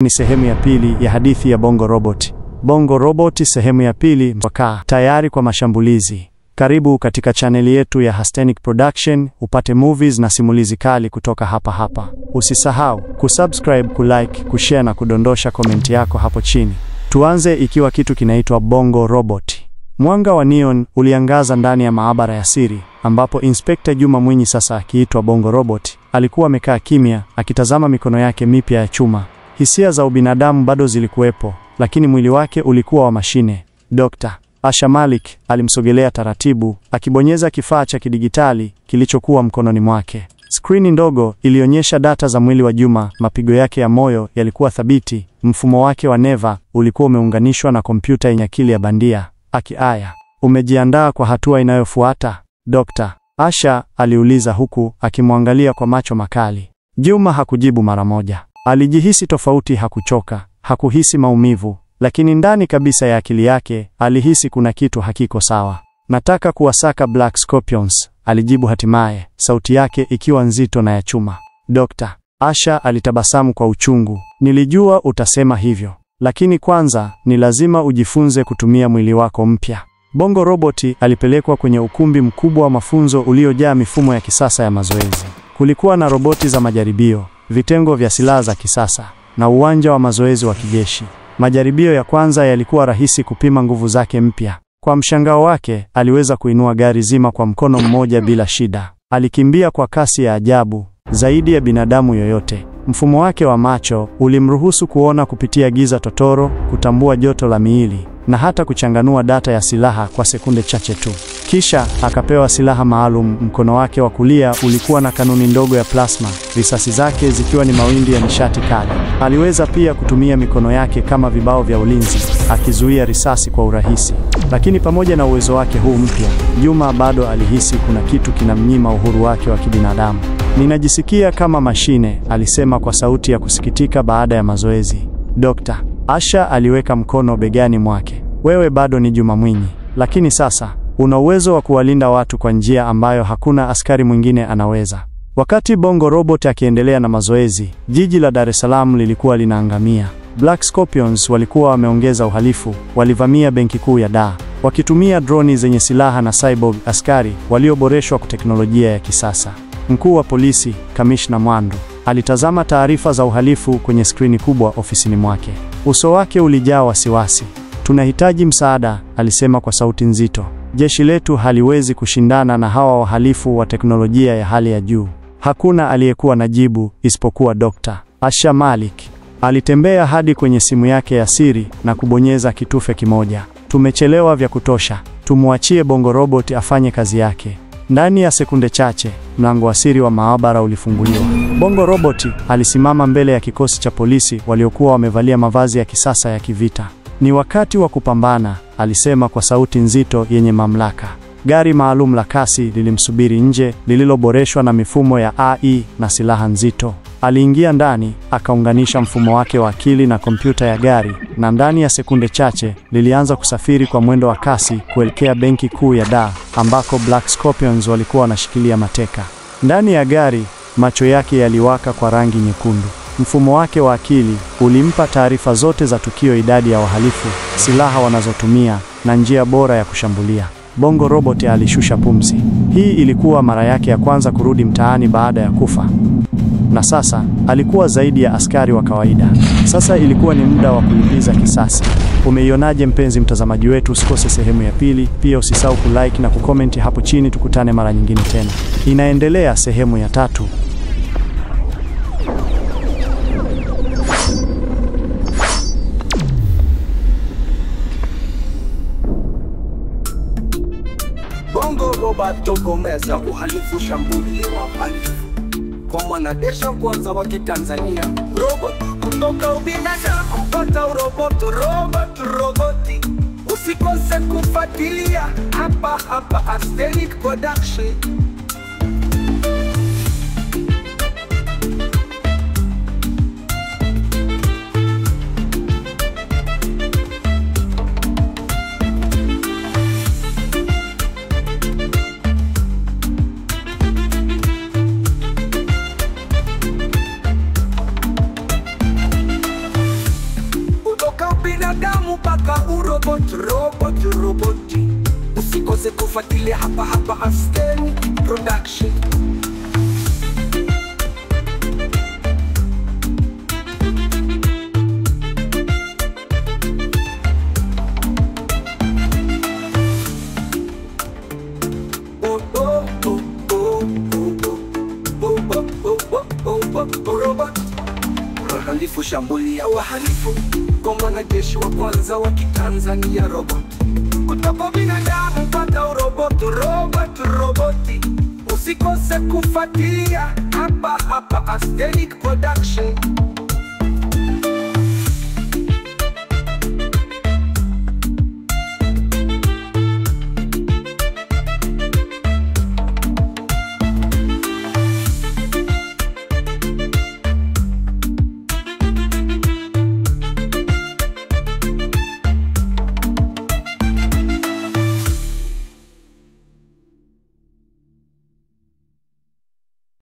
Ni sehemu ya pili ya hadithi ya Bongo Robot. Bongo Robot sehemu ya pili, mpaka tayari kwa mashambulizi. Karibu katika chaneli yetu ya Hastenic Production, upate movies na simulizi kali kutoka hapa. Usisahau kusubscribe, kulike, kushare na kudondosha komenti yako hapo chini. Tuanze ikiwa kitu kinaitwa Bongo Robot. Mwanga wa neon uliangaza ndani ya maabara ya siri, ambapo Inspector Juma Mwinyi, sasa akiitwa Bongo Robot, alikuwa amekaa kimya akitazama mikono yake mipya ya chuma. Hisia za ubinadamu bado zilikuwepo, lakini mwili wake ulikuwa wa mashine. Dr. Asha Malik alimsogelea taratibu, akibonyeza kifaa cha kidigitali kilichokuwa mkononi mwake. Skrini ndogo ilionyesha data za mwili wa Juma. Mapigo yake ya moyo yalikuwa thabiti, mfumo wake wa neva ulikuwa umeunganishwa na kompyuta yenye akili ya bandia. Aya, umejiandaa kwa hatua inayofuata? Dr. Asha aliuliza huku akimwangalia kwa macho makali. Juma hakujibu mara moja. Alijihisi tofauti, hakuchoka, hakuhisi maumivu, lakini ndani kabisa ya akili yake alihisi kuna kitu hakiko sawa. Nataka kuwasaka Black Scorpions, alijibu hatimaye, sauti yake ikiwa nzito na ya chuma. Dr. Asha alitabasamu kwa uchungu. Nilijua utasema hivyo, lakini kwanza ni lazima ujifunze kutumia mwili wako mpya. Bongo Robot alipelekwa kwenye ukumbi mkubwa wa mafunzo uliojaa mifumo ya kisasa ya mazoezi. Kulikuwa na roboti za majaribio, vitengo vya silaha za kisasa na uwanja wa mazoezi wa kijeshi. Majaribio ya kwanza yalikuwa rahisi kupima nguvu zake mpya. Kwa mshangao wake, aliweza kuinua gari zima kwa mkono mmoja bila shida. Alikimbia kwa kasi ya ajabu, zaidi ya binadamu yoyote. Mfumo wake wa macho ulimruhusu kuona kupitia giza totoro, kutambua joto la miili na hata kuchanganua data ya silaha kwa sekunde chache tu. Kisha akapewa silaha maalum. Mkono wake wa kulia ulikuwa na kanuni ndogo ya plasma, risasi zake zikiwa ni mawimbi ya nishati kali. Aliweza pia kutumia mikono yake kama vibao vya ulinzi, akizuia risasi kwa urahisi. Lakini pamoja na uwezo wake huu mpya, Juma bado alihisi kuna kitu kinamnyima uhuru wake wa kibinadamu. Ninajisikia kama mashine, alisema kwa sauti ya kusikitika baada ya mazoezi. Dr. Asha aliweka mkono begani mwake. Wewe bado ni Juma Mwinyi, lakini sasa una uwezo wa kuwalinda watu kwa njia ambayo hakuna askari mwingine anaweza. Wakati Bongo Robot akiendelea na mazoezi, jiji la Dar es Salaam lilikuwa linaangamia. Black Scorpions walikuwa wameongeza uhalifu, walivamia benki kuu ya Dar, wakitumia droni zenye silaha na cyborg askari walioboreshwa kwa teknolojia ya kisasa. Mkuu wa polisi, Kamishna Mwandu, alitazama taarifa za uhalifu kwenye skrini kubwa ofisini mwake. Uso wake ulijaa wasiwasi. Tunahitaji msaada, alisema kwa sauti nzito. Jeshi letu haliwezi kushindana na hawa wahalifu wa teknolojia ya hali ya juu. Hakuna aliyekuwa na jibu isipokuwa Dr. Asha Malik. Alitembea hadi kwenye simu yake ya siri na kubonyeza kitufe kimoja. Tumechelewa vya kutosha, tumuachie Bongo Robot afanye kazi yake. Ndani ya sekunde chache, mlango wa siri wa maabara ulifunguliwa. Bongo Robot alisimama mbele ya kikosi cha polisi waliokuwa wamevalia mavazi ya kisasa ya kivita. Ni wakati wa kupambana, alisema kwa sauti nzito yenye mamlaka. Gari maalum la kasi lilimsubiri nje, lililoboreshwa na mifumo ya AI na silaha nzito. Aliingia ndani, akaunganisha mfumo wake wa akili na kompyuta ya gari, na ndani ya sekunde chache lilianza kusafiri kwa mwendo wa kasi kuelekea benki kuu ya Dar, ambako Black Scorpions walikuwa wanashikilia mateka. Ndani ya gari, macho yake yaliwaka kwa rangi nyekundu. Mfumo wake wa akili ulimpa taarifa zote za tukio, idadi ya wahalifu, silaha wanazotumia na njia bora ya kushambulia. Bongo Robot alishusha pumzi. Hii ilikuwa mara yake ya kwanza kurudi mtaani baada ya kufa. Na sasa alikuwa zaidi ya askari wa kawaida. Sasa ilikuwa ni muda wa kulipiza kisasi. Umeionaje mpenzi mtazamaji wetu? Usikose sehemu ya pili. Pia usisahau kulike na kucomment hapo chini. Tukutane mara nyingine tena. Inaendelea sehemu ya 3. Bongo Robot tokomeza uhalifu, shambulio wa uhalifu kwa mwanadeshi kwanza wa Kitanzania. Robot kutoka ubinadamu kupata roboti. Usikose kufuatilia hapa Hastenic Production. roboti. Usikose kufuatilia hapa Arsenic Production. Robot wahalifu shambulia wahalifu, kwa mwanajeshi wa kwanza wa Kitanzania robot. Kutoka binadamu mpaka roboti. Usikose kufuatilia hapa Arsenic Production.